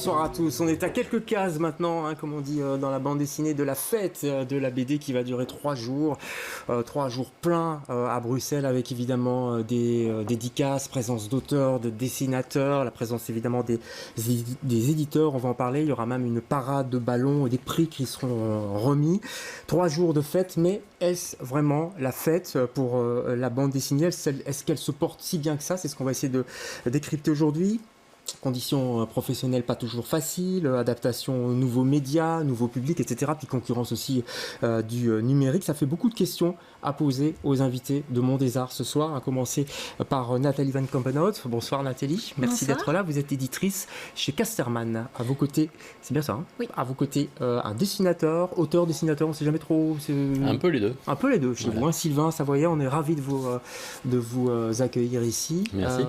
bonsoir à tous. On est à quelques cases maintenant, comme on dit dans la bande dessinée, de la fête de la BD qui va durer 3 jours. 3 jours pleins à Bruxelles avec évidemment des dédicaces, présence d'auteurs, de dessinateurs, la présence évidemment des éditeurs, on va en parler. Il y aura même une parade de ballons et des prix qui seront remis. 3 jours de fête, mais est-ce vraiment la fête pour la bande dessinée? Est-ce qu'elle se porte si bien que ça? C'est ce qu'on va essayer de décrypter aujourd'hui. Conditions professionnelles pas toujours faciles, adaptation aux nouveaux médias, nouveaux publics, etc. Puis concurrence aussi du numérique. Ça fait beaucoup de questions à poser aux invités de Monde des Arts ce soir, à commencer par Nathalie Van Kampenhout. Bonsoir Nathalie, merci d'être là. Vous êtes éditrice chez Casterman. À vos côtés, c'est bien ça, hein? Oui. À vos côtés, un dessinateur, auteur-dessinateur, on ne sait jamais trop. Un peu les deux. Un peu les deux chez vous, hein. Sylvain Savoyet, on est ravis de vous accueillir ici. Merci.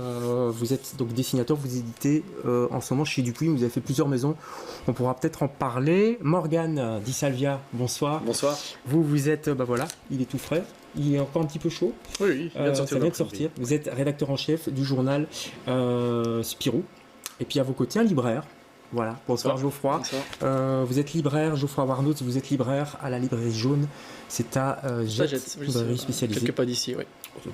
Vous êtes donc dessinateur, vous éditez en ce moment chez Dupuis, vous avez fait plusieurs maisons, on pourra peut-être en parler. Morgane Di Salvia, bonsoir. Bonsoir. Vous êtes, voilà, il est tout frais, il est encore un petit peu chaud. Oui, il vient de sortir. Ça vient de sortir. Vous êtes rédacteur en chef du journal Spirou, et puis à vos côtés un libraire. Voilà, bonsoir Geoffroy. Bonsoir. Vous êtes libraire, Geoffroy Warnaut, vous êtes libraire à la librairie Jaune, c'est à Jette, librairie spécialisée. Quelques pas d'ici, oui.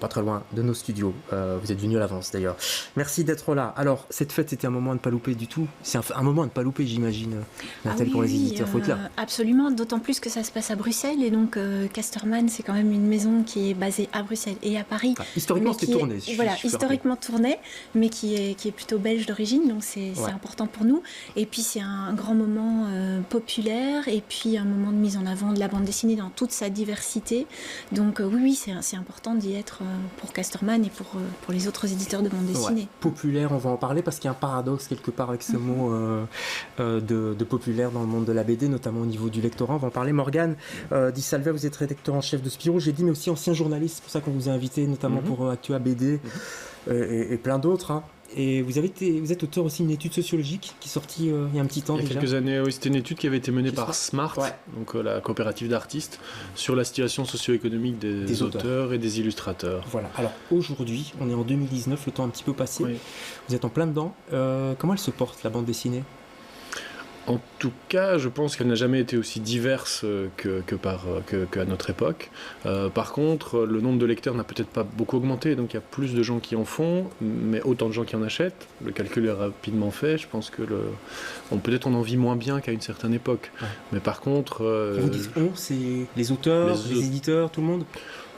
Pas très loin de nos studios. Vous êtes venu à l'avance d'ailleurs. Merci d'être là. Alors, cette fête, c'était un moment à ne pas louper du tout. C'est un moment à ne pas louper, j'imagine, Nathalie, pour les éditeurs. Faut être là. Absolument, d'autant plus que ça se passe à Bruxelles. Et donc, Casterman, c'est quand même une maison qui est basée à Bruxelles et à Paris. Historiquement, c'était tourné. Voilà, historiquement tourné, mais qui est plutôt belge d'origine. Donc, c'est important pour nous. Et puis, c'est un grand moment populaire. Et puis, un moment de mise en avant de la bande dessinée dans toute sa diversité. Donc, oui, c'est important d'y être pour Casterman et pour les autres éditeurs de bande dessinée. Ouais. Populaire, on va en parler parce qu'il y a un paradoxe quelque part avec ce mot de populaire dans le monde de la BD, notamment au niveau du lectorat. On va en parler. Morgane Di Salvia, vous êtes rédacteur en chef de Spirou, j'ai dit, mais aussi ancien journaliste, c'est pour ça qu'on vous a invité, notamment pour Actua BD et plein d'autres. Hein. Et vous êtes auteur aussi d'une étude sociologique qui est sortie il y a un petit temps déjà. Il y a quelques années, oui, c'était une étude qui avait été menée par Smart, donc la coopérative d'artistes, sur la situation socio-économique des auteurs et des illustrateurs. Voilà, alors aujourd'hui, on est en 2019, le temps a un petit peu passé, vous êtes en plein dedans. Comment elle se porte, la bande dessinée ? En tout cas, je pense qu'elle n'a jamais été aussi diverse qu'à notre époque. Par contre, le nombre de lecteurs n'a peut-être pas beaucoup augmenté, donc il y a plus de gens qui en font, mais autant de gens qui en achètent. Le calcul est rapidement fait. Je pense que peut-être on en vit moins bien qu'à une certaine époque. Ouais. Mais par contre... Vous dites on, c'est les auteurs, les éditeurs, tout le monde ?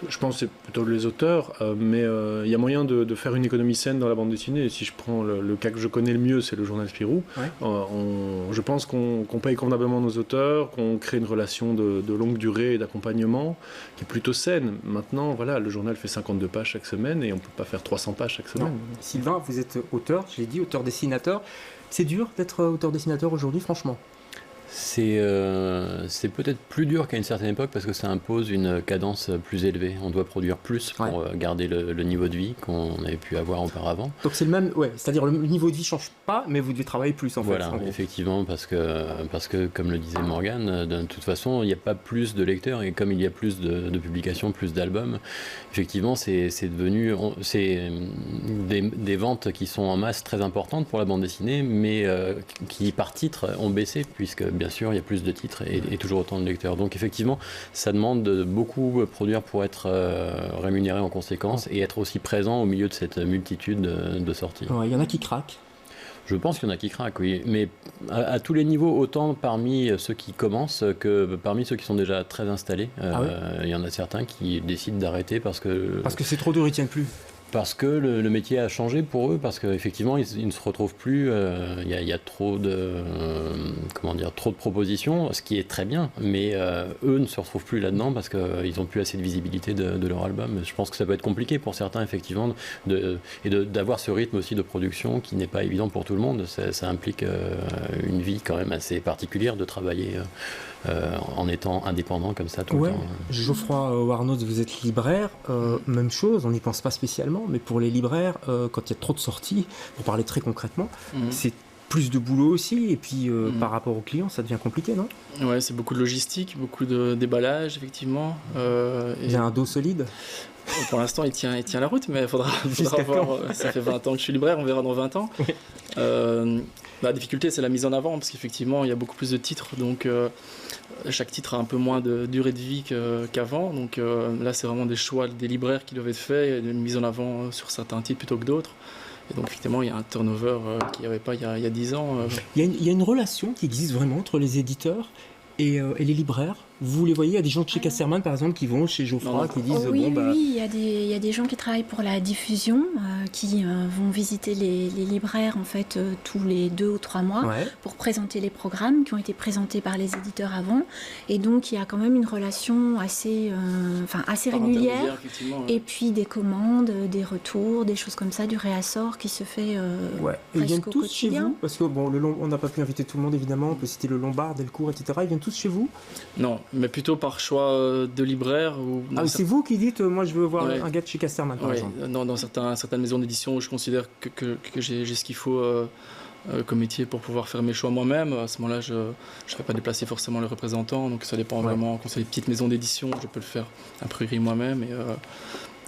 Je pense que c'est plutôt les auteurs, mais il y a moyen de faire une économie saine dans la bande dessinée. Et si je prends le cas que je connais le mieux, c'est le journal Spirou. Je pense qu'on paye convenablement nos auteurs, qu'on crée une relation de longue durée et d'accompagnement qui est plutôt saine. Maintenant, voilà, le journal fait 52 pages chaque semaine et on ne peut pas faire 300 pages chaque semaine. Sylvain, vous êtes auteur, je l'ai dit, auteur-dessinateur. C'est dur d'être auteur-dessinateur aujourd'hui, franchement ? C'est peut-être plus dur qu'à une certaine époque parce que ça impose une cadence plus élevée. On doit produire plus pour garder le niveau de vie qu'on avait pu avoir auparavant. Donc c'est le même, c'est-à-dire le niveau de vie ne change pas, mais vous devez travailler plus en fait. Voilà, effectivement, parce que comme le disait Morgane, de toute façon, il n'y a pas plus de lecteurs et comme il y a plus de publications, plus d'albums, effectivement, c'est devenu des ventes qui sont en masse très importantes pour la bande dessinée, mais qui par titre ont baissé puisque bien sûr, il y a plus de titres et toujours autant de lecteurs. Donc effectivement, ça demande de beaucoup produire pour être rémunéré en conséquence et être aussi présent au milieu de cette multitude de sorties. Il y en a qui craquent. Je pense qu'il y en a qui craquent, oui. Mais à tous les niveaux, autant parmi ceux qui commencent que parmi ceux qui sont déjà très installés. Il y en a certains qui décident d'arrêter parce que c'est trop dur, ils ne tiennent plus. Parce que le métier a changé pour eux, parce qu'effectivement ils ne se retrouvent plus, il y a trop de propositions, ce qui est très bien, mais eux ne se retrouvent plus là-dedans parce qu'ils n'ont plus assez de visibilité de leur album. Je pense que ça peut être compliqué pour certains effectivement, d'avoir ce rythme aussi de production qui n'est pas évident pour tout le monde. Ça implique une vie quand même assez particulière de travailler en étant indépendant comme ça tout le temps. Geoffroy Warnaut, vous êtes libraire, même chose, on n'y pense pas spécialement, mais pour les libraires, quand il y a trop de sorties, pour parler très concrètement, c'est plus de boulot aussi, et puis par rapport aux clients, ça devient compliqué, non ? Ouais, c'est beaucoup de logistique, beaucoup de déballage, effectivement. Il y a un dos solide ? Pour l'instant, il tient la route, mais il faudra voir. Ça fait 20 ans que je suis libraire, on verra dans 20 ans. Oui. La difficulté, c'est la mise en avant, parce qu'effectivement, il y a beaucoup plus de titres, donc chaque titre a un peu moins de durée de vie qu'avant. Donc là, c'est vraiment des choix des libraires qui doivent être faits, une mise en avant sur certains titres plutôt que d'autres. Et donc, effectivement, il y a un turnover qu'il n'y avait pas il y a 10 ans. Il y a une relation qui existe vraiment entre les éditeurs et les libraires. Vous les voyez, il y a des gens de chez Casterman par exemple qui vont chez Geoffroy qui disent oui, il y a des gens qui travaillent pour la diffusion qui vont visiter les libraires en fait tous les 2 ou 3 mois pour présenter les programmes qui ont été présentés par les éditeurs avant, et donc il y a quand même une relation assez régulière et puis des commandes, des retours, des choses comme ça, du réassort qui se fait ils viennent presque au tous chez quotidien. vous parce que on n'a pas pu inviter tout le monde évidemment, on peut citer le Lombard, Delcourt, etc. Ils viennent tous chez vous? Non, mais plutôt par choix de libraire. C'est vous qui dites moi je veux voir un gars de chez Casterman par exemple. Dans certaines maisons d'édition où je considère que j'ai ce qu'il faut comme métier pour pouvoir faire mes choix moi-même, à ce moment-là je ne serai pas déplacer forcément le représentant, donc ça dépend vraiment. Quand c'est des petites maisons d'édition, je peux le faire a priori moi-même, et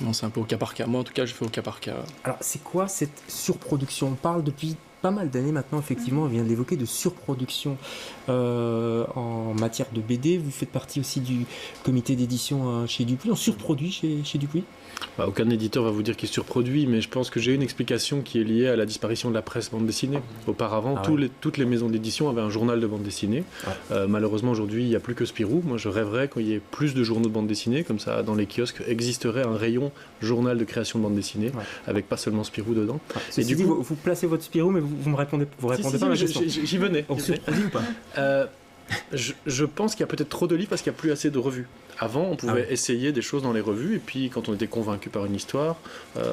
non, c'est un peu au cas par cas. Moi en tout cas je fais au cas par cas. Alors c'est quoi cette surproduction? On parle depuis pas mal d'années maintenant, effectivement, on vient de l'évoquer, de surproduction en matière de BD. Vous faites partie aussi du comité d'édition chez Dupuis. On surproduit chez Dupuis? Aucun éditeur va vous dire qu'il surproduit, mais je pense que j'ai une explication qui est liée à la disparition de la presse bande dessinée. Auparavant, toutes les maisons d'édition avaient un journal de bande dessinée. Malheureusement, aujourd'hui, il n'y a plus que Spirou. Moi, je rêverais qu'il y ait plus de journaux de bande dessinée, comme ça, dans les kiosques, existerait un rayon journal de création de bande dessinée, avec pas seulement Spirou dedans. Et du coup, vous placez votre Spirou, mais vous me répondez pas à la question. J'y venais. On surproduit ou pas? Je pense qu'il y a peut-être trop de livres parce qu'il n'y a plus assez de revues. Avant, on pouvait essayer des choses dans les revues, et puis quand on était convaincu par une histoire,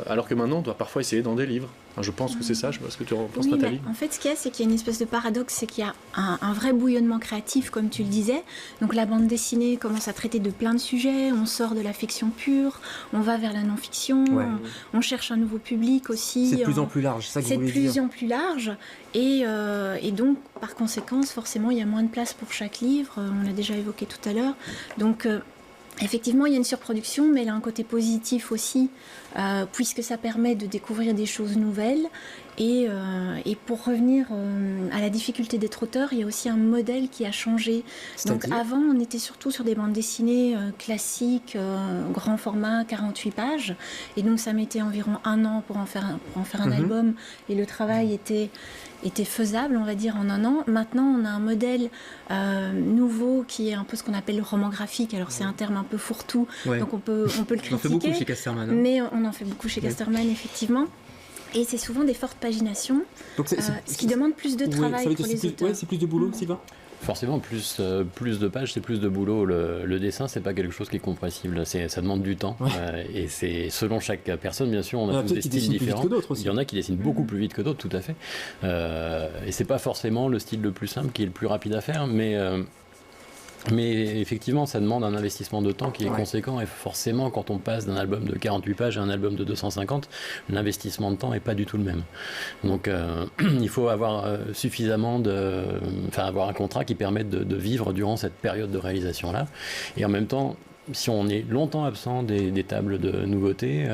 alors que maintenant, on doit parfois essayer dans des livres. Enfin, je pense que c'est ça, je sais pas ce que tu en penses, Nathalie. En fait, ce qu'il y a, c'est qu'il y a une espèce de paradoxe, c'est qu'il y a un vrai bouillonnement créatif, comme tu le disais. Donc la bande dessinée commence à traiter de plein de sujets, on sort de la fiction pure, on va vers la non-fiction, on cherche un nouveau public aussi. C'est de plus en plus large, c'est ça que vous voulez dire. C'est de plus en plus large, et donc, par conséquence, forcément, il y a moins de place pour chaque livre, on l'a déjà évoqué tout à l'heure. Donc, effectivement, il y a une surproduction, mais elle a un côté positif aussi, puisque ça permet de découvrir des choses nouvelles. Et pour revenir à la difficulté d'être auteur, il y a aussi un modèle qui a changé. Donc avant, on était surtout sur des bandes dessinées classiques, grand format, 48 pages. Et donc ça mettait environ 1 an pour en faire un album. Et le travail était faisable, on va dire, en 1 an. Maintenant, on a un modèle nouveau qui est un peu ce qu'on appelle le roman graphique. Alors, c'est un terme un peu fourre-tout, donc on peut le critiquer. On en fait beaucoup chez Casterman. Mais on en fait beaucoup chez Casterman, effectivement. Et c'est souvent des fortes paginations, ce qui demande plus de travail pour les auteurs. C'est plus de boulot, Sylvain? Forcément, plus de pages, c'est plus de boulot. Le dessin, c'est pas quelque chose qui est compressible. Ça demande du temps. Et c'est selon chaque personne, bien sûr, on a tous des styles différents. Il y en a qui dessinent beaucoup plus vite que d'autres, tout à fait. Et c'est pas forcément le style le plus simple qui est le plus rapide à faire, mais effectivement, ça demande un investissement de temps qui est conséquent, et forcément, quand on passe d'un album de 48 pages à un album de 250, l'investissement de temps n'est pas du tout le même. Donc, il faut avoir suffisamment avoir un contrat qui permette de vivre durant cette période de réalisation-là. Et en même temps, si on est longtemps absent des tables de nouveautés,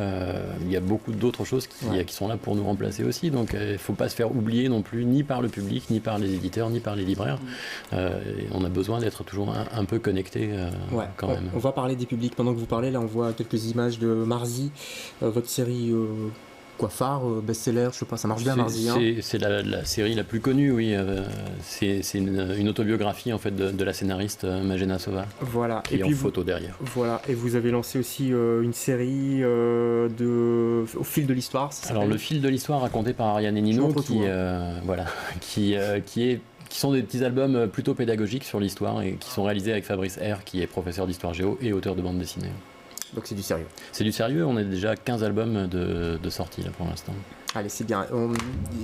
il y a beaucoup d'autres choses qui sont là pour nous remplacer aussi. Donc il ne faut pas se faire oublier non plus, ni par le public, ni par les éditeurs, ni par les libraires. On a besoin d'être toujours un peu connecté quand même. On va parler des publics. Pendant que vous parlez, là on voit quelques images de Marzi, votre série... phare, best-seller, je sais pas, ça marche bien Marzi. C'est la série la plus connue, oui. C'est une autobiographie en fait de la scénariste Magena Sova. Voilà. Qui est en photo derrière. Voilà. Et vous avez lancé aussi une série au fil de l'histoire. Alors le fil de l'histoire raconté par Ariane et Nino, qui sont des petits albums plutôt pédagogiques sur l'histoire et qui sont réalisés avec Fabrice R, qui est professeur d'histoire géo et auteur de bande dessinée. Donc c'est du sérieux. C'est du sérieux, on a déjà 15 albums de sortie là pour l'instant. Allez, c'est bien.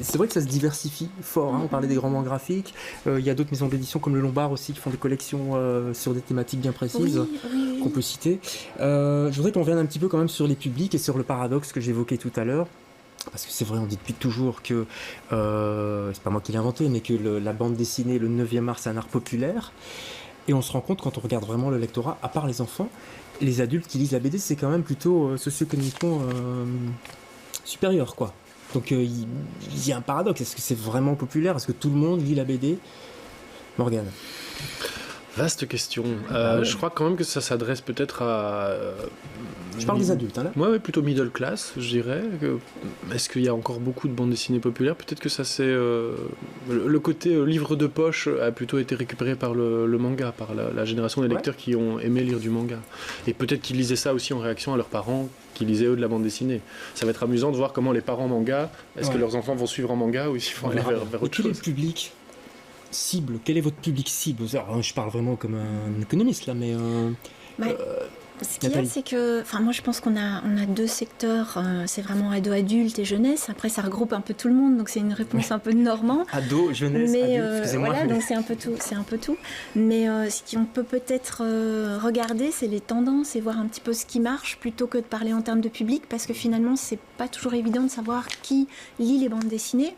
C'est vrai que ça se diversifie fort, on parlait des grands romans graphiques, il y a d'autres maisons d'édition comme le Lombard aussi qui font des collections sur des thématiques bien précises qu'on peut citer. Je voudrais qu'on revienne un petit peu quand même sur les publics et sur le paradoxe que j'évoquais tout à l'heure. Parce que c'est vrai, on dit depuis toujours que, c'est pas moi qui l'ai inventé, mais que la bande dessinée, le 9e art, c'est un art populaire. Et on se rend compte quand on regarde vraiment le lectorat, à part les enfants, les adultes qui lisent la BD, c'est quand même plutôt socio-économiquement supérieur, quoi. Donc il y a un paradoxe. Est-ce que c'est vraiment populaire? Est-ce que tout le monde lit la BD? Morgane. Vaste question. Ouais. Je crois quand même que ça s'adresse peut-être à... Je parle des adultes, hein, là. Ouais, plutôt middle class, je dirais. Est-ce qu'il y a encore beaucoup de bandes dessinées populaires? Peut-être que ça c'est... le côté livre de poche a plutôt été récupéré par le manga, par la génération des lecteurs qui ont aimé lire du manga. Et peut-être qu'ils lisaient ça aussi en réaction à leurs parents qui lisaient eux de la bande dessinée. Ça va être amusant de voir comment les parents manga, est-ce que leurs enfants vont suivre en manga ou s'ils vont aller vers autre chose. Quel est le public cible? Quel est votre public cible? Alors, je parle vraiment comme un économiste là, mais... Ce qu'il y a, c'est que, moi je pense qu'on a deux secteurs, c'est vraiment ado, adulte et jeunesse. Après, ça regroupe un peu tout le monde, donc c'est une réponse un peu de Normand. Ado, jeunesse, adulte, excusez-moi. Voilà, donc c'est un peu tout. Mais ce qu'on peut peut-être regarder, c'est les tendances et voir un petit peu ce qui marche, plutôt que de parler en termes de public, parce que finalement, c'est pas toujours évident de savoir qui lit les bandes dessinées.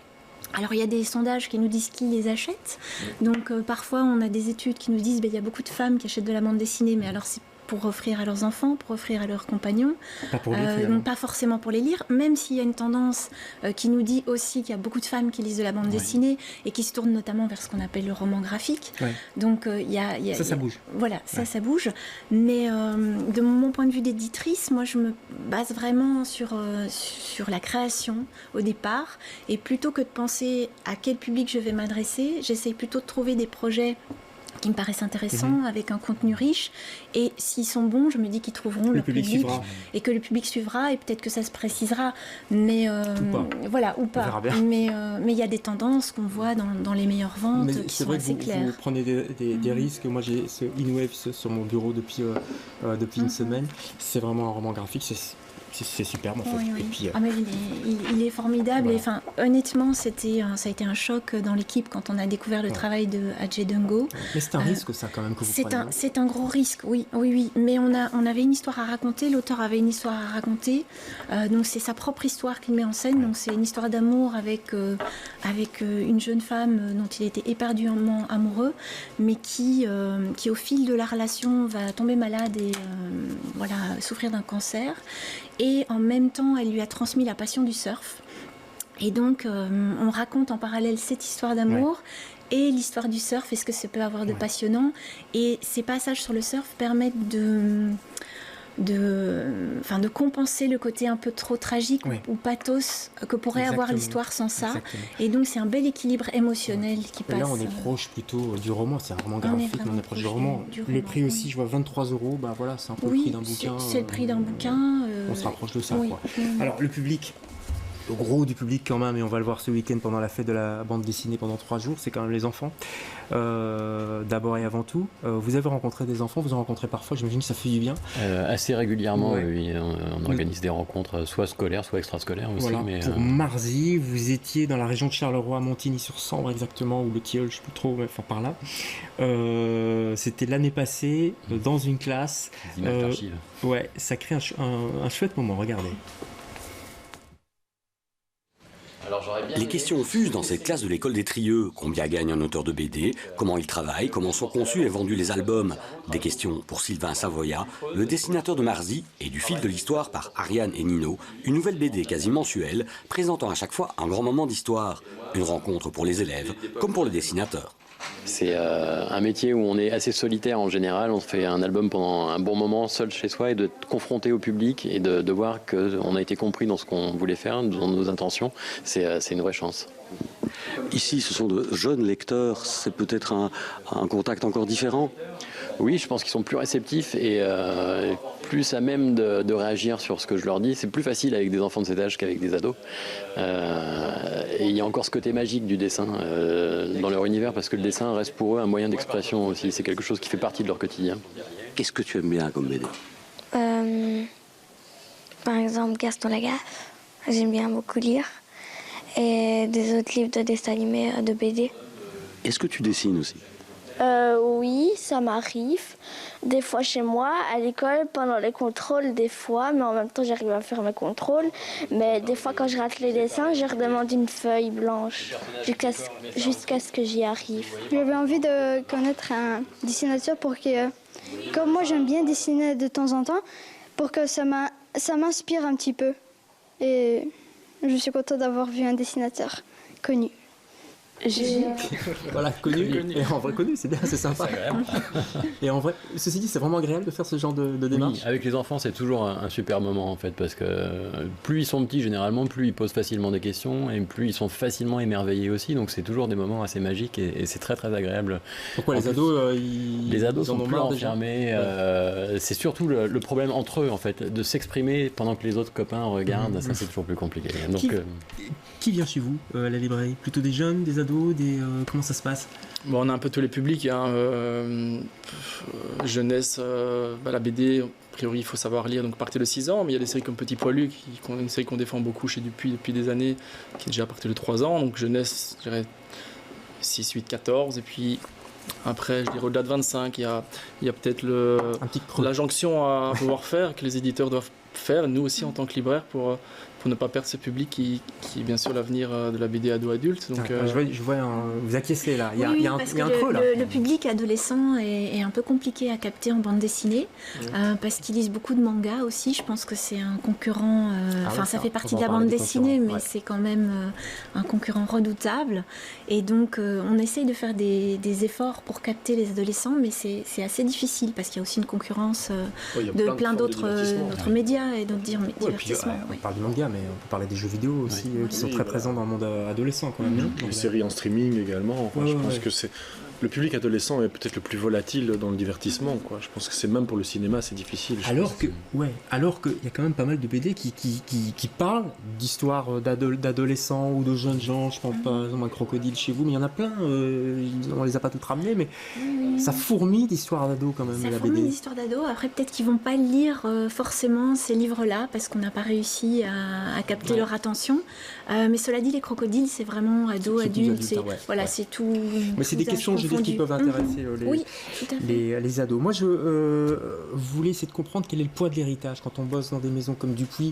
Alors il y a des sondages qui nous disent qui les achète. Donc parfois on a des études qui nous disent il y a beaucoup de femmes qui achètent de la bande dessinée, mais alors c'est pour offrir à leurs enfants, pour offrir à leurs compagnons, donc pas forcément pour les lire, même s'il y a une tendance qui nous dit aussi qu'il y a beaucoup de femmes qui lisent de la bande dessinée et qui se tournent notamment vers ce qu'on appelle le roman graphique. Donc ça bouge. Voilà, ça bouge. Mais de mon point de vue d'éditrice, moi je me base vraiment sur la création au départ, et plutôt que de penser à quel public je vais m'adresser, j'essaye plutôt de trouver des projets qui me paraissent intéressants, avec un contenu riche, et s'ils sont bons, je me dis qu'ils trouveront le public et que le public suivra, et peut-être que ça se précisera, mais voilà, ou pas. Mais il y a des tendances qu'on voit dans les meilleures ventes qui sont assez claires. Vous prenez des risques. Moi j'ai ce InWave sur mon bureau depuis une semaine. C'est vraiment un roman graphique. C'est superbe en fait. Oui. Et puis, mais il est formidable. Voilà. Et honnêtement, ça a été un choc dans l'équipe quand on a découvert le travail de Ajay Dungo. Mais c'est un risque ça quand même que vous prenez. C'est un gros risque, oui. Mais on avait une histoire à raconter, l'auteur avait une histoire à raconter. Donc c'est sa propre histoire qu'il met en scène. Donc c'est une histoire d'amour avec une jeune femme dont il était éperdument amoureux, mais qui au fil de la relation va tomber malade et souffrir d'un cancer. Et en même temps, elle lui a transmis la passion du surf. Et donc, on raconte en parallèle cette histoire d'amour et l'histoire du surf et ce que ça peut avoir de passionnant. Et ces passages sur le surf permettent de compenser le côté un peu trop tragique ou pathos que pourrait avoir l'histoire sans ça. Et donc c'est un bel équilibre émotionnel qui passe. Là on est proche plutôt du roman, c'est un roman graphique, on est proche du roman. Le prix aussi, je vois 23 €, voilà, c'est un peu le prix d'un bouquin. C'est le prix d'un bouquin. On se rapproche de ça. Quoi. Alors le public, le gros du public quand même, et on va le voir ce week-end pendant la fête de la bande dessinée pendant 3 jours, c'est quand même les enfants. D'abord et avant tout, vous avez rencontré des enfants, vous en rencontrez parfois, j'imagine que ça fait du bien. Assez régulièrement, oui, on organise des rencontres soit scolaires, soit extrascolaires aussi. Voilà, mais, pour Marzy, vous étiez dans la région de Charleroi, Montigny-sur-Sambre exactement, ou le Tilleul, je ne sais plus trop, mais enfin par là. C'était l'année passée, dans une classe. Ça crée un chouette moment, regardez. Les questions fusent dans cette classe de l'école des Trieux. Combien gagne un auteur de BD? Comment il travaille? Comment sont conçus et vendus les albums? Des questions pour Sylvain Savoya, le dessinateur de Marzy et du fil de l'histoire par Ariane et Nino. Une nouvelle BD quasi mensuelle, présentant à chaque fois un grand moment d'histoire. Une rencontre pour les élèves, comme pour le dessinateur. C'est un métier où on est assez solitaire en général. On fait un album pendant un bon moment seul chez soi et de être confronté au public et de voir qu'on a été compris dans ce qu'on voulait faire, dans nos intentions, c'est une vraie chance. Ici, ce sont de jeunes lecteurs, c'est peut-être un contact encore différent? Oui, je pense qu'ils sont plus réceptifs et plus à même de réagir sur ce que je leur dis. C'est plus facile avec des enfants de cet âge qu'avec des ados. Et il y a encore ce côté magique du dessin dans leur univers, parce que le dessin reste pour eux un moyen d'expression aussi. C'est quelque chose qui fait partie de leur quotidien. Qu'est-ce que tu aimes bien comme BD? Par exemple, Gaston Lagaffe. J'aime bien beaucoup lire. Et des autres livres de dessins animés, de BD. Est-ce que tu dessines aussi? Oui, ça m'arrive. Des fois chez moi, à l'école, pendant les contrôles, des fois, mais en même temps j'arrive à faire mes contrôles. Mais des fois quand je rate les dessins, je redemande une feuille blanche jusqu'à ce que j'y arrive. J'avais envie de connaître un dessinateur pour que, comme moi j'aime bien dessiner de temps en temps, pour que ça m'inspire un petit peu. Et je suis contente d'avoir vu un dessinateur connu. Voilà, connu. Et en vrai connu, c'est bien, c'est sympa. Et en vrai, ceci dit, c'est vraiment agréable de faire ce genre de démarche. Oui, avec les enfants, c'est toujours un super moment en fait, parce que plus ils sont petits, généralement, plus ils posent facilement des questions et plus ils sont facilement émerveillés aussi. Donc c'est toujours des moments assez magiques et c'est très très agréable. Pourquoi les ados les ados sont plus enfermés. C'est surtout le problème entre eux en fait, de s'exprimer pendant que les autres copains regardent. Ça c'est toujours plus compliqué. Donc, qui vient chez vous à la librairie? Plutôt des jeunes, des ados, comment ça se passe? Bon, on a un peu tous les publics, jeunesse, la BD, a priori il faut savoir lire, donc à partir de 6 ans, mais il y a des séries comme Petit Poilu, une série qu'on défend beaucoup chez Dupuis depuis des années, qui est déjà à partir de 3 ans, donc jeunesse, je dirais 6, 8, 14, et puis après, je dirais au-delà de 25, il y a peut-être la jonction à pouvoir faire, que les éditeurs doivent faire, nous aussi en tant que libraires, pour ne pas perdre ce public qui est bien sûr l'avenir de la BD ado-adulte. Donc, je vois vous acquiescez là, il y a un creux là. Le public adolescent est un peu compliqué à capter en bande dessinée, parce qu'ils lisent beaucoup de mangas aussi. Je pense que c'est un concurrent, ça fait partie de la bande dessinée, mais c'est quand même un concurrent redoutable. Et donc on essaye de faire des efforts pour capter les adolescents, mais c'est assez difficile parce qu'il y a aussi une concurrence de plein d'autres médias et d'autres divertissements. On parle du manga, mais on peut parler des jeux vidéo aussi qui sont très présents dans le monde adolescent quand même. Les séries en streaming également. Je pense que c'est le public adolescent est peut-être le plus volatile dans le divertissement, quoi. Je pense que c'est même pour le cinéma, c'est difficile. Alors qu'il y a quand même pas mal de BD qui parlent d'histoires d'adolescents ou de jeunes gens. Je pense par exemple à Crocodile chez vous, mais il y en a plein. On les a pas toutes ramenées, mais ça fourmille d'histoires d'ados quand même. Ça fourmille d'histoires d'ados. Après, peut-être qu'ils vont pas lire forcément ces livres-là parce qu'on n'a pas réussi à capter leur attention. Mais cela dit, les Crocodiles, c'est vraiment ado-adulte. C'est tout. Mais c'est des questions, qui peuvent intéresser les ados. Moi, je voulais essayer de comprendre quel est le poids de l'héritage quand on bosse dans des maisons comme Dupuis.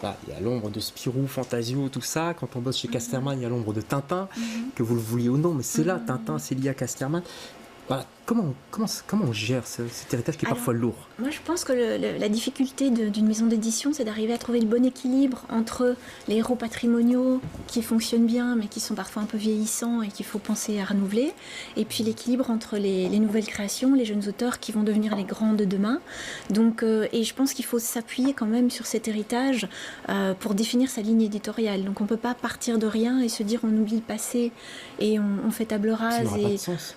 Il y a l'ombre de Spirou, Fantasio, tout ça. Quand on bosse chez Casterman, il y a l'ombre de Tintin, que vous le vouliez ou non, mais c'est là, Tintin, c'est lié à Casterman. Voilà. Comment on gère cet héritage qui est parfois lourd? Moi, je pense que la difficulté d'une maison d'édition, c'est d'arriver à trouver le bon équilibre entre les héros patrimoniaux qui fonctionnent bien, mais qui sont parfois un peu vieillissants et qu'il faut penser à renouveler, et puis l'équilibre entre les nouvelles créations, les jeunes auteurs qui vont devenir les grands de demain. Donc, et je pense qu'il faut s'appuyer quand même sur cet héritage pour définir sa ligne éditoriale. Donc, on ne peut pas partir de rien et se dire on oublie le passé et on fait table rase.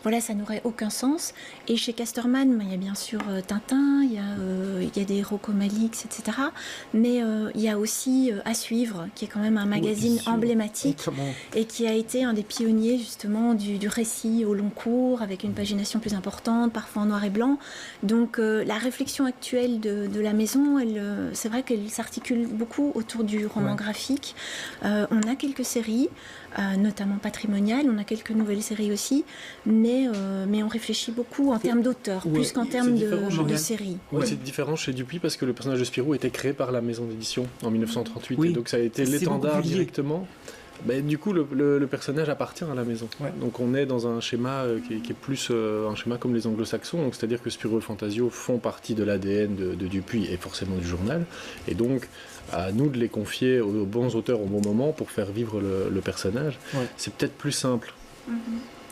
Voilà, ça n'aurait aucun sens. Et chez Casterman, il y a bien sûr Tintin, il y a des Rocco Malix, etc. Mais il y a aussi À Suivre, qui est quand même un magazine emblématique et qui a été un des pionniers justement du récit au long cours, avec une pagination plus importante, parfois en noir et blanc. Donc la réflexion actuelle de la maison, c'est vrai qu'elle s'articule beaucoup autour du roman graphique. On a quelques séries, notamment patrimoniales, on a quelques nouvelles séries aussi, mais on réfléchit beaucoup en termes d'auteur, plus qu'en termes de série. C'est différent chez Dupuis parce que le personnage de Spirou a été créé par la maison d'édition en 1938, et donc ça a été l'étendard directement. Du coup, le personnage appartient à la maison. Donc on est dans un schéma qui est plus un schéma comme les anglo-saxons, donc c'est-à-dire que Spirou et Fantasio font partie de l'ADN de Dupuis et forcément du journal, et donc à nous de les confier aux bons auteurs au bon moment pour faire vivre le personnage. C'est peut-être plus simple.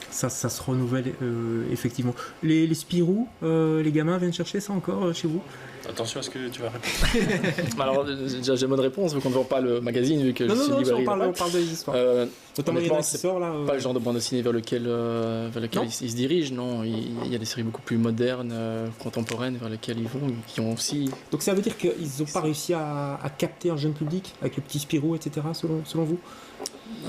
Ça se renouvelle effectivement. Les Spirou, les gamins viennent chercher ça encore chez vous? Attention à ce que tu vas répondre. Alors déjà j'ai bonne réponse vu qu'on ne vend pas le magazine, vu que on parle des histoires. Notamment il y en a qui sort là. Pas le genre de bande dessinée vers lequel ils se dirigent, non. Il y a des séries beaucoup plus modernes, contemporaines vers lesquelles ils vont, qui ont aussi. Donc ça veut dire qu'ils n'ont pas réussi à capter un jeune public avec le petit Spirou, etc. selon vous?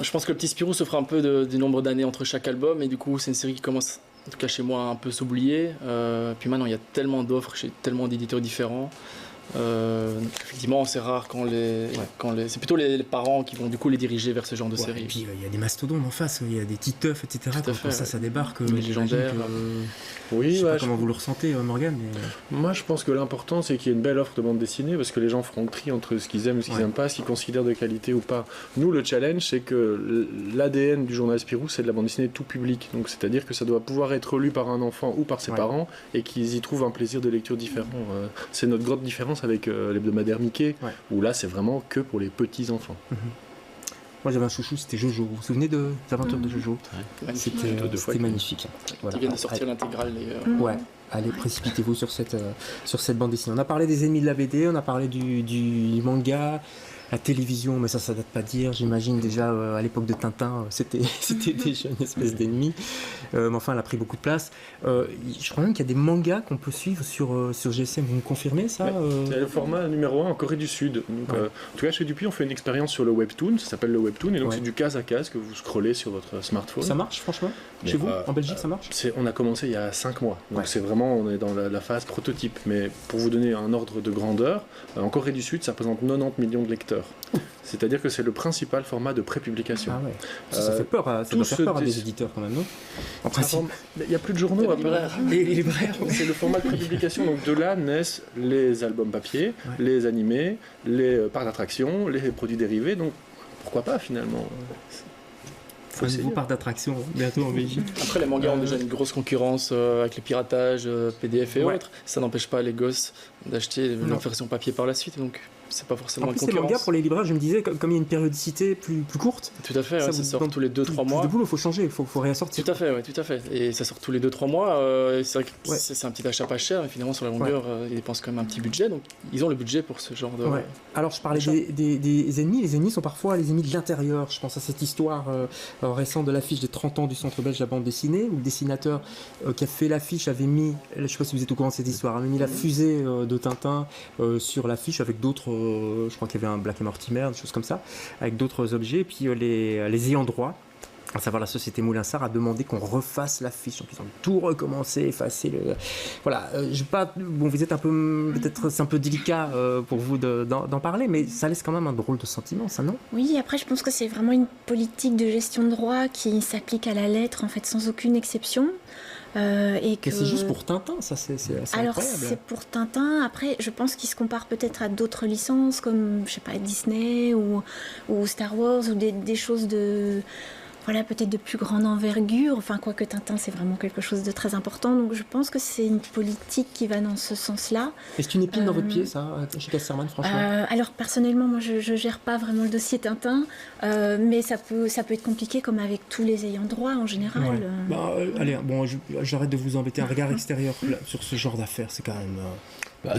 Je pense que le petit Spirou se fera un peu du nombre d'années entre chaque album, et du coup c'est une série qui commence, en tout cas chez moi, un peu s'oublier. Puis maintenant il y a tellement d'offres chez tellement d'éditeurs différents. Effectivement, c'est rare quand c'est plutôt les parents qui vont du coup les diriger vers ce genre de série. Et puis il y a des mastodontes en face, il y a des Titeuf, etc. Quand ça débarque, les légendaires. Je sais pas comment vous le ressentez, Morgane. Mais... Moi, je pense que l'important, c'est qu'il y ait une belle offre de bande dessinée, parce que les gens feront le tri entre ce qu'ils aiment et ce qu'ils n'aiment pas, ce qu'ils considèrent de qualité ou pas. Nous, le challenge, c'est que l'ADN du journal Spirou, c'est de la bande dessinée tout public. Donc, c'est-à-dire que ça doit pouvoir être lu par un enfant ou par ses parents, et qu'ils y trouvent un plaisir de lecture différent. C'est notre grande différence avec l'hebdomadaire Mickey, où là, c'est vraiment que pour les petits enfants. Moi j'avais un chouchou, c'était Jojo. Vous vous souvenez des aventures de Jojo? C'était magnifique. Voilà. Ils viennent de sortir l'intégrale. Ouais, allez, précipitez-vous sur cette bande dessinée. On a parlé des ennemis de la BD, on a parlé du manga, la télévision, mais ça date pas d'hier. J'imagine déjà à l'époque de Tintin, c'était déjà une espèce d'ennemi. Mais enfin, elle a pris beaucoup de place. Je crois même qu'il y a des mangas qu'on peut suivre sur GSM. Vous me confirmez ça? C'est le format numéro 1 en Corée du Sud. Donc, en tout cas, chez Dupuis, on fait une expérience sur le webtoon. Ça s'appelle le webtoon, et donc c'est du case à case que vous scrollez sur votre smartphone. Ça marche, franchement? Chez vous, en Belgique, ça marche? On a commencé il y a 5 mois. Donc c'est vraiment, on est dans la phase prototype. Mais pour vous donner un ordre de grandeur, en Corée du Sud, ça représente 90 millions de lecteurs. C'est-à-dire que c'est le principal format de prépublication. Ah ouais. Ça fait peur, ça doit faire peur à des éditeurs quand même, non? En principe. Il n'y a plus de journaux. Les libraires. C'est le format de prépublication. Donc de là naissent les albums papier, les animés, les parcs d'attraction, les produits dérivés. Donc pourquoi pas finalement? Un nouveau parc d'attraction bientôt en Belgique. Après, les mangas ont déjà une grosse concurrence avec les piratages, PDF et autres. Ça n'empêche pas les gosses d'acheter leur version papier par la suite. Donc c'est pas forcément en plus, une concurrence. Les mangas pour les libraires, je me disais, comme il y a une périodicité plus courte. Tout à fait, ça sort tous les 2-3 mois. De boulot, il faut changer, il faut réassortir. Tout à fait, tout à fait. Et ça sort tous les 2-3 mois. C'est vrai que c'est un petit achat pas cher, mais finalement sur la longueur, ils dépensent quand même un petit budget. Donc ils ont le budget pour ce genre de. Alors je parlais des ennemis. Les ennemis sont parfois les ennemis de l'intérieur. Je pense à cette histoire récente de l'affiche des 30 ans du Centre belge de la bande dessinée, où le dessinateur qui a fait l'affiche avait mis, je ne sais pas si vous êtes au courant de cette histoire, avait mis la fusée de Tintin sur l'affiche avec d'autres, je crois qu'il y avait un Black et Mortimer, des choses comme ça, avec d'autres objets, et puis les ayants droit, à savoir la société Moulinsart, a demandé qu'on refasse l'affiche. Donc ils ont tout recommencé, effacé le. Voilà, je pas. Bon, vous êtes un peu, peut-être, c'est un peu délicat pour vous d'en parler, mais ça laisse quand même un drôle de sentiment, ça, non? Oui, après, je pense que c'est vraiment une politique de gestion de droit qui s'applique à la lettre, en fait, sans aucune exception. Et c'est juste pour Tintin, ça, c'est alors incroyable. c'est pour Tintin. Après, je pense qu'il se compare peut-être à d'autres licences comme, je sais pas, Disney ou Star Wars ou des choses de, voilà, peut-être de plus grande envergure. Enfin, quoique Tintin, c'est vraiment quelque chose de très important. Donc, je pense que c'est une politique qui va dans ce sens-là. Est-ce qu'une épine dans votre pied, ça, chez Casterman, franchement? Alors, personnellement, moi, je gère pas vraiment le dossier Tintin, mais ça peut être compliqué, comme avec tous les ayants droit en général. Allez, bon, j'arrête de vous embêter. Un regard extérieur sur ce genre d'affaires, c'est quand même.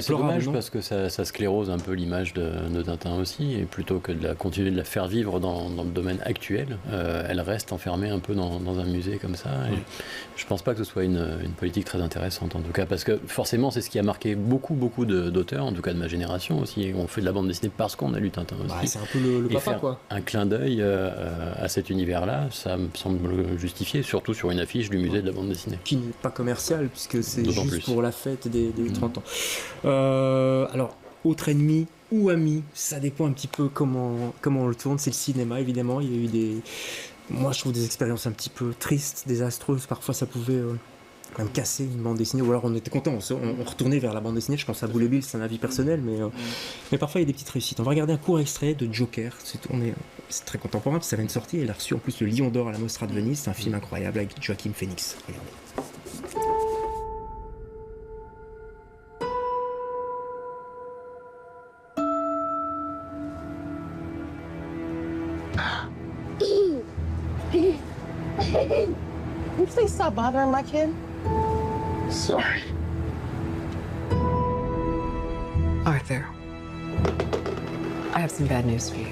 C'est dommage parce que ça sclérose un peu l'image de Tintin aussi, et plutôt que de continuer de la faire vivre dans le domaine actuel, elle reste enfermée un peu dans un musée comme ça. Et je pense pas que ce soit une politique très intéressante en tout cas, parce que forcément c'est ce qui a marqué beaucoup d'auteurs, en tout cas de ma génération aussi. On fait de la bande dessinée parce qu'on a lu Tintin aussi. C'est un peu le papa, quoi. Un clin d'œil à cet univers-là, ça me semble justifié, surtout sur une affiche du musée de la bande dessinée. Qui n'est pas commercial, puisque c'est juste pour la fête des 30 ans. Alors, autre ennemi ou ami, ça dépend un petit peu comment on le tourne. C'est le cinéma, évidemment. Il y a eu moi je trouve des expériences un petit peu tristes, désastreuses. Parfois ça pouvait même casser une bande dessinée, ou alors on était content, on retournait vers la bande dessinée. Je pense à Boule et Bill, c'est un avis personnel, mais parfois il y a des petites réussites. On va regarder un court extrait de Joker. C'est très contemporain, parce que ça vient de sortir. Il a reçu en plus le Lion d'Or à la Mostra de Venise. C'est un film incroyable avec Joaquin Phoenix. Regardez. Can you please stop bothering my kid? Sorry. Arthur, I have some bad news for you.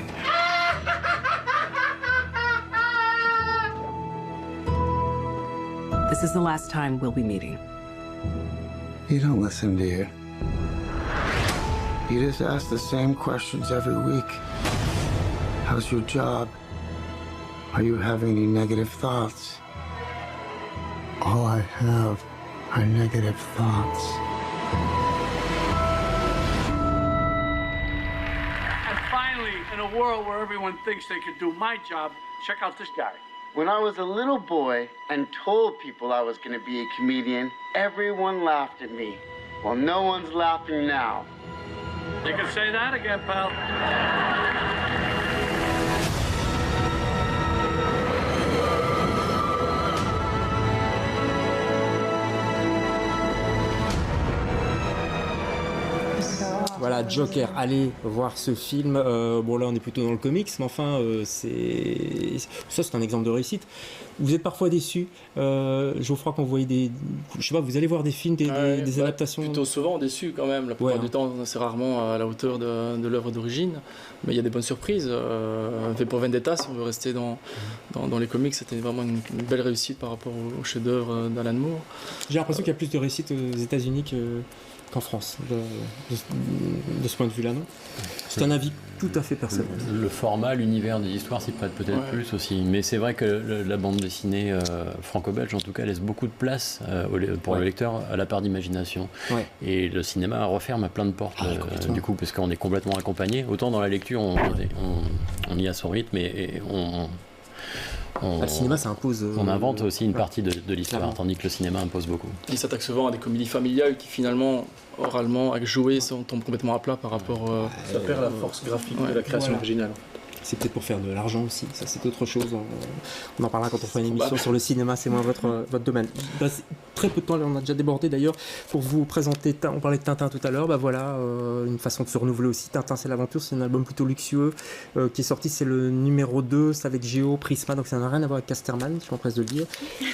This is the last time we'll be meeting. You don't listen, do you? You just ask the same questions every week. How's your job? Are you having any negative thoughts? All I have are negative thoughts. And finally, in a world where everyone thinks they could do my job, check out this guy. When I was a little boy and told people I was going to be a comedian, everyone laughed at me. Well, no one's laughing now. You can say that again, pal. Voilà, Joker, allez voir ce film. Bon, là, on est plutôt dans le comics, mais enfin, ça, c'est un exemple de réussite. Vous êtes parfois déçu, Geoffroy, quand vous voyez je sais pas, vous allez voir des films, des adaptations. Plutôt souvent déçu quand même. La plupart du temps, c'est rarement à la hauteur de l'œuvre d'origine, mais il y a des bonnes surprises. V pour Vendetta, si on veut rester dans les comics, c'était vraiment une belle réussite par rapport au chef-d'œuvre d'Alan Moore. J'ai l'impression qu'il y a plus de réussite aux États-Unis qu'en France, de ce point de vue-là, non? C'est un avis tout à fait personnel. Le format, l'univers des histoires s'y prête peut-être plus aussi, mais c'est vrai que la bande dessinée franco-belge, en tout cas, laisse beaucoup de place pour le lecteur à la part d'imagination. Et le cinéma referme à plein de portes, du coup, parce qu'on est complètement accompagné. Autant dans la lecture, on y a son rythme et le cinéma, ça impose. On invente aussi une partie de l'histoire, tandis que le cinéma impose beaucoup. Il s'attaque souvent à des comédies familiales qui finalement, oralement, avec jouer, tombent complètement à plat par rapport. Ça perd la force graphique de la création originale. C'est peut-être pour faire de l'argent aussi, ça c'est autre chose. On en parlera quand on fera une émission sur le cinéma, c'est moins votre domaine. Très peu de temps, on a déjà débordé d'ailleurs, pour vous présenter, on parlait de Tintin tout à l'heure, voilà, une façon de se renouveler aussi. Tintin c'est l'aventure, c'est un album plutôt luxueux qui est sorti, c'est le numéro 2, c'est avec Géo, Prisma, donc ça n'a rien à voir avec Casterman, je m'empresse de le dire,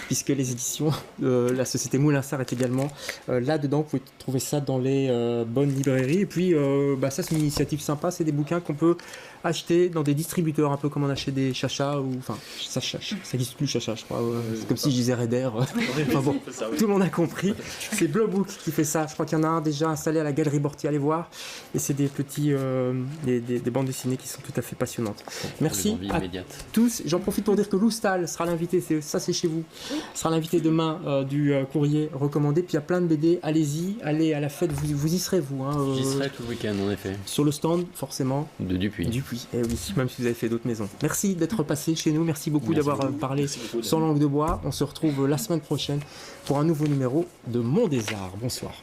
puisque les éditions, la société Moulinsart est également là-dedans, vous pouvez trouver ça dans les bonnes librairies, et puis ça c'est une initiative sympa, c'est des bouquins qu'on peut acheter dans des distributeurs, un peu comme on achète des chachas, ça existe plus chacha, je crois, c'est comme si je disais Raider, enfin bon, tout le monde a compris, c'est Blowbook qui fait ça, je crois qu'il y en a un déjà installé à la Galerie Borty, allez voir, et c'est des petits, des bandes dessinées qui sont tout à fait passionnantes. Merci à tous, j'en profite pour dire que Lou Stahl sera l'invité, c'est chez vous, sera l'invité demain du courrier recommandé, puis il y a plein de BD, allez-y, allez à la fête, vous y serez vous. J'y serai tout le week-end en effet. Sur le stand, forcément. De Dupuis. Et oui, même si vous avez fait d'autres maisons. Merci d'être passé chez nous, merci beaucoup d'avoir parlé sans langue de bois. On se retrouve la semaine prochaine pour un nouveau numéro de Monde des Arts. Bonsoir.